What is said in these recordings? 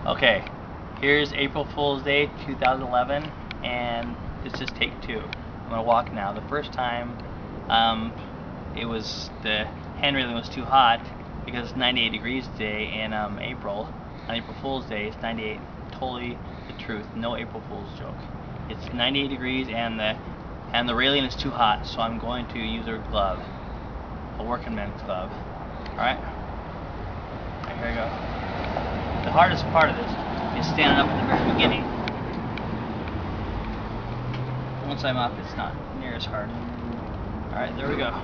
Okay, here's April Fool's Day 2011, and this is take 2. I'm gonna walk now. The first time, the hand railing was too hot because it's 98 degrees today in April. On April Fool's Day, it's 98. Totally the truth. No April Fool's joke. It's 98 degrees and the railing is too hot, so I'm going to use a glove, a working man's glove. All right. Here we go. The hardest part of this is standing up at the very beginning. Once I'm up, it's not near as hard. Alright, there we go.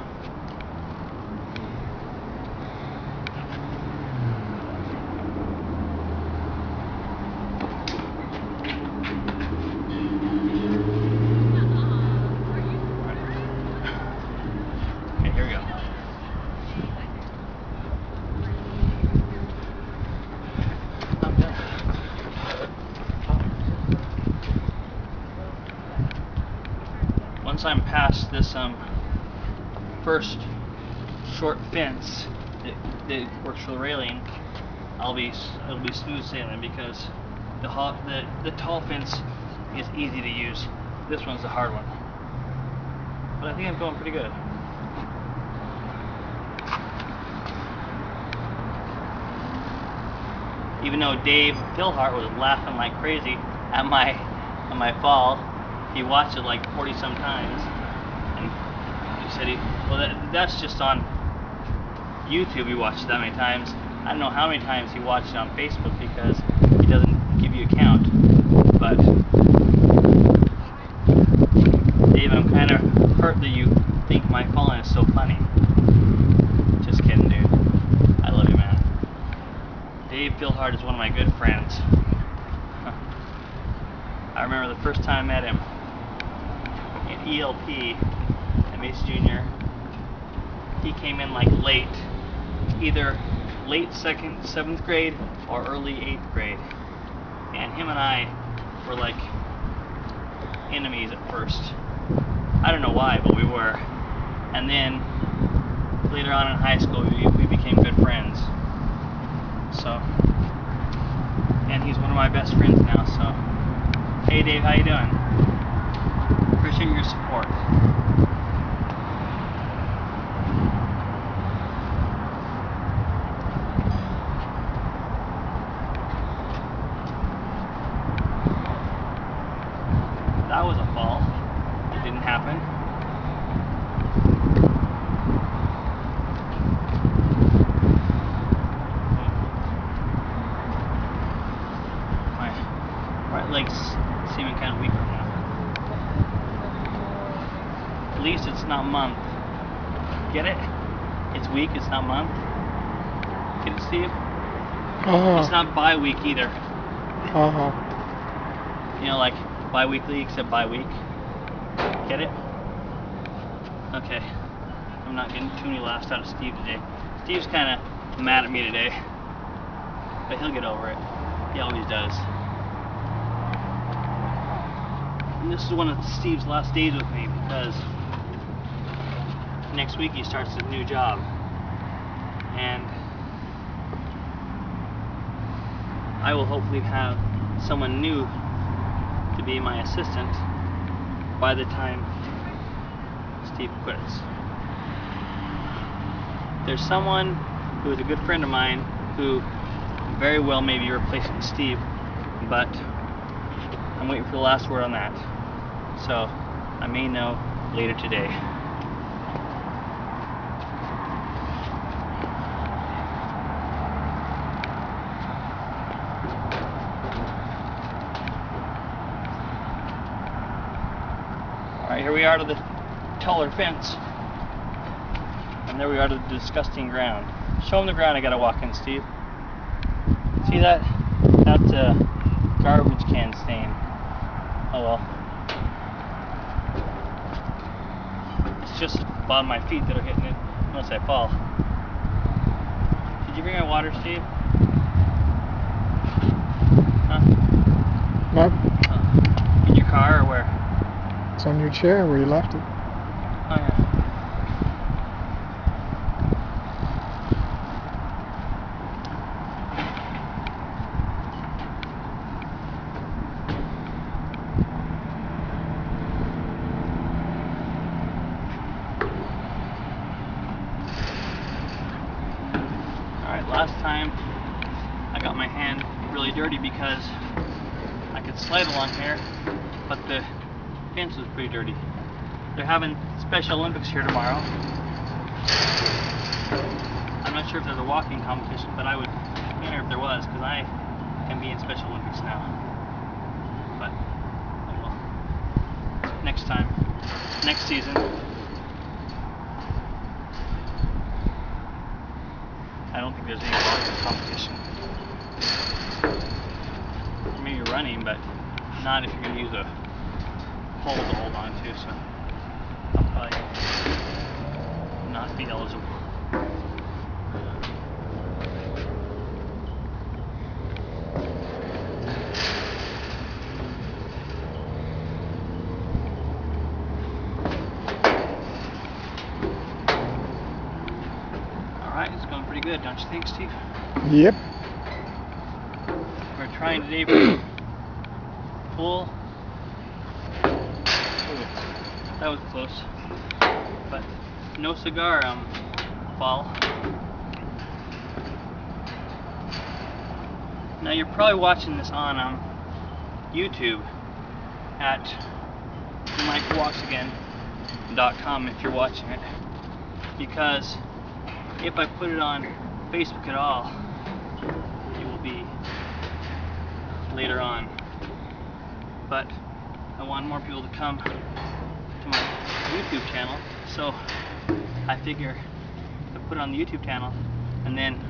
Okay, here we go. Once I'm past this first short fence that works for the railing, it'll be smooth sailing because the tall fence is easy to use. This one's the hard one, but I think I'm going pretty good. Even though Dave Philhart was laughing like crazy at my fall. He watched it like 40 some times, and he said that's just on YouTube. He watched it that many times. I don't know how many times he watched it on Facebook because he doesn't give you a count. But Dave, I'm kind of hurt that you think my falling is so funny. Just kidding, dude. I love you, man. Dave Philhart is one of my good friends. I remember the first time I met him in ELP at Mason Junior. He came in like late, either late 7th grade or early 8th grade, and him and I were like enemies at first. I don't know why, but we were. And then later on in high school we became good friends. So, and he's one of my best friends now. So, hey Dave, how you doing? Appreciate your support. That was a fall. It didn't happen. My right leg's seeming kind of weak right now. At least it's not month. Get it? It's week, it's not month. Get it, Steve? It's not bi-week either. You know, like bi-weekly except bi-week. Get it? Okay. I'm not getting too many laughs out of Steve today. Steve's kind of mad at me today. But he'll get over it. He always does. And this is one of Steve's last days with me because next week he starts a new job. And I will hopefully have someone new to be my assistant by the time Steve quits. There's someone who is a good friend of mine who very well may be replacing Steve, but I'm waiting for the last word on that. So I may know later today. Alright, here we are to the taller fence. And there we are to the disgusting ground. Show them the ground I gotta walk in, Steve. See that? That's a garbage can stain. Oh well. It's just the bottom of my feet that are hitting it once I fall. Did you bring my water, Steve? Huh? No. In your car or where? It's on your chair where you left it. Oh yeah. pretty dirty because I could slide along here, but the fence was pretty dirty. They're having Special Olympics here tomorrow. I'm not sure if there's a walking competition, but I would enter if there was, because I can be in Special Olympics now. But, oh well. Next time. Next season. I don't think there's any walking competition. Maybe running, but not if you're going to use a pole to hold on to, so I'll probably not be eligible. Alright, it's going pretty good, don't you think, Steve? Yep. We're trying today for full. Ooh, that was close. But no cigar fall. Now you're probably watching this on YouTube at MikeWalksAgain.com if you're watching it, because if I put it on Facebook at all, it will be later on. But I want more people to come to my YouTube channel, so I figure to put it on the YouTube channel and then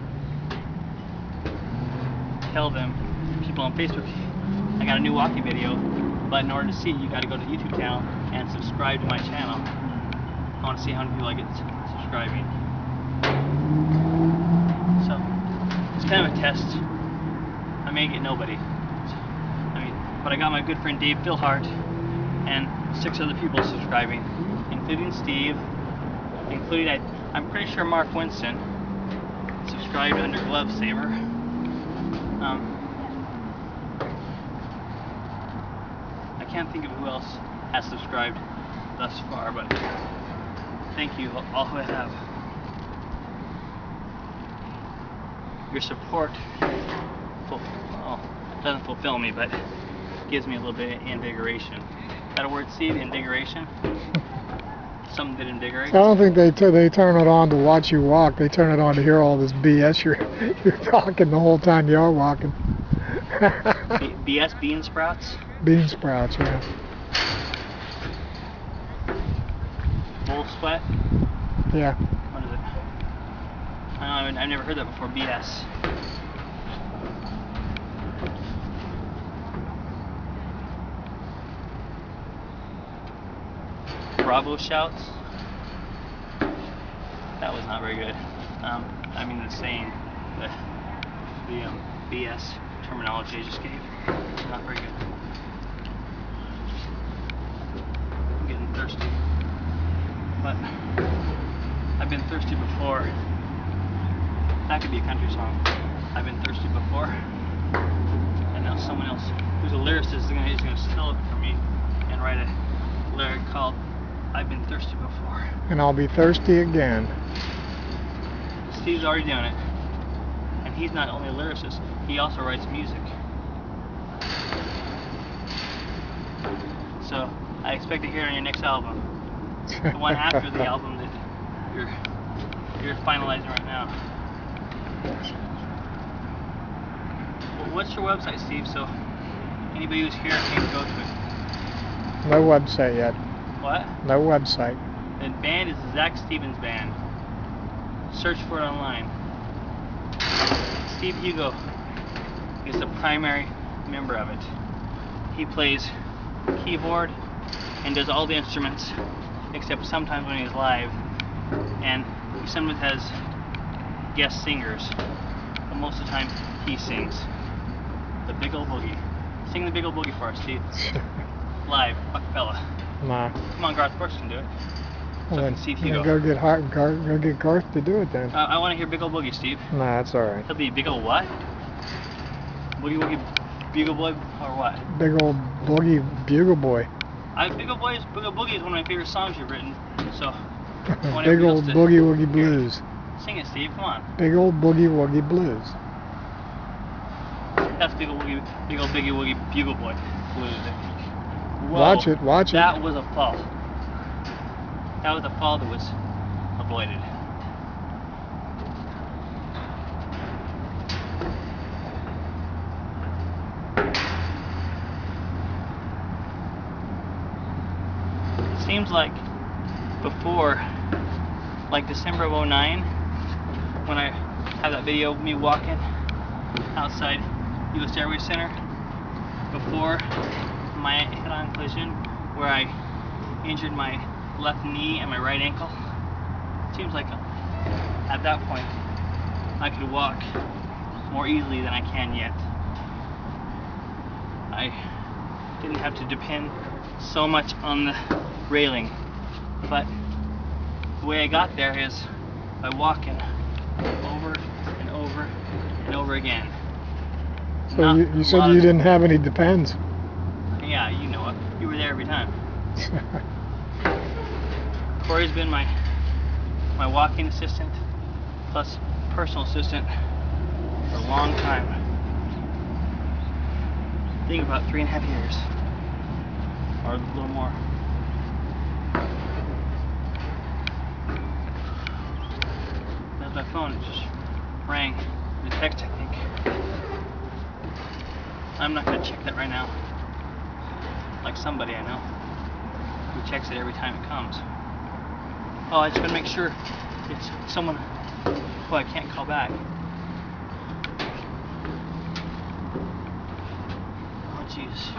tell them, people on Facebook, I got a new walking video, but in order to see, you got to go to the YouTube channel and subscribe to my channel. I want to see how many people I get subscribing. So it's kind of a test. I may get nobody. But I got my good friend Dave Philhart and 6 other people subscribing, including Steve, including I'm pretty sure Mark Winston subscribed under Glove Saver. I can't think of who else has subscribed thus far, but thank you all who have. Your support doesn't fulfill me, but gives me a little bit of invigoration. Is that a word, Steve? Invigoration? Something that invigorates? I don't think they turn it on to watch you walk. They turn it on to hear all this BS you're talking the whole time you are walking. BS, bean sprouts? Bean sprouts, yeah. Bull sweat? Yeah. What is it? I don't know, I've never heard that before. BS. Bravo shouts. That was not very good. I mean the saying, the BS terminology I just gave. Not very good. I'm getting thirsty. But I've been thirsty before. That could be a country song. I've been thirsty before. And now someone else who's a lyricist is gonna steal it from me and write a lyric called I've been thirsty before. And I'll be thirsty again. Steve's already doing it. And he's not only a lyricist, he also writes music. So I expect to hear it on your next album. The one after the album that you're finalizing right now. Well, what's your website, Steve? So anybody who's here can go to it. No website yet. What? No website. The band is Zach Stevens Band. Search for it online. Steve Hugo is the primary member of it. He plays keyboard and does all the instruments, except sometimes when he's live. And he sometimes has guest singers, but most of the time he sings the Big Ol' Boogie. Sing the Big Ol' Boogie for us, Steve. Live, acapella. Nah. Come on, Garth Brooks can do it. So Well, can Steve Hugo. go get Garth to do it then. I want to hear Big Ol' Boogie, Steve. Nah, that's all right. He'll be Big Ol' what? Boogie Woogie Bugle Boy or what? Big old boogie bugle boy. Big Ol' Boogie is one of my favorite songs you've written. So I want Big everybody old else to boogie woogie blues. sing it, Steve. Come on. Big old boogie woogie blues. That's big old biggie woogie bugle boy. Whoa, Watch it, watch it. That was a fall. That was a fall that was avoided. It seems like before, like December of '09, when I had that video of me walking outside U.S. Airways Center, before my head-on collision where I injured my left knee and my right ankle. It seems like at that point I could walk more easily than I can yet. I didn't have to depend so much on the railing, but the way I got there is by walking over and over and over again. So you said you didn't have any depends. Yeah, you know it. You were there every time. Corey's been my walking assistant plus personal assistant for a long time. I think about 3.5 years. Or a little more. There's my phone. It just rang. The text, I think. I'm not going to check that right now. Like somebody I know who checks it every time it comes. Oh, I just gotta make sure it's someone who I can't call back. Oh jeez.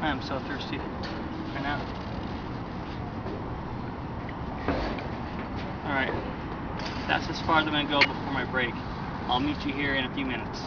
I am so thirsty right now. Alright. That's as far as I'm gonna go before my break. I'll meet you here in a few minutes.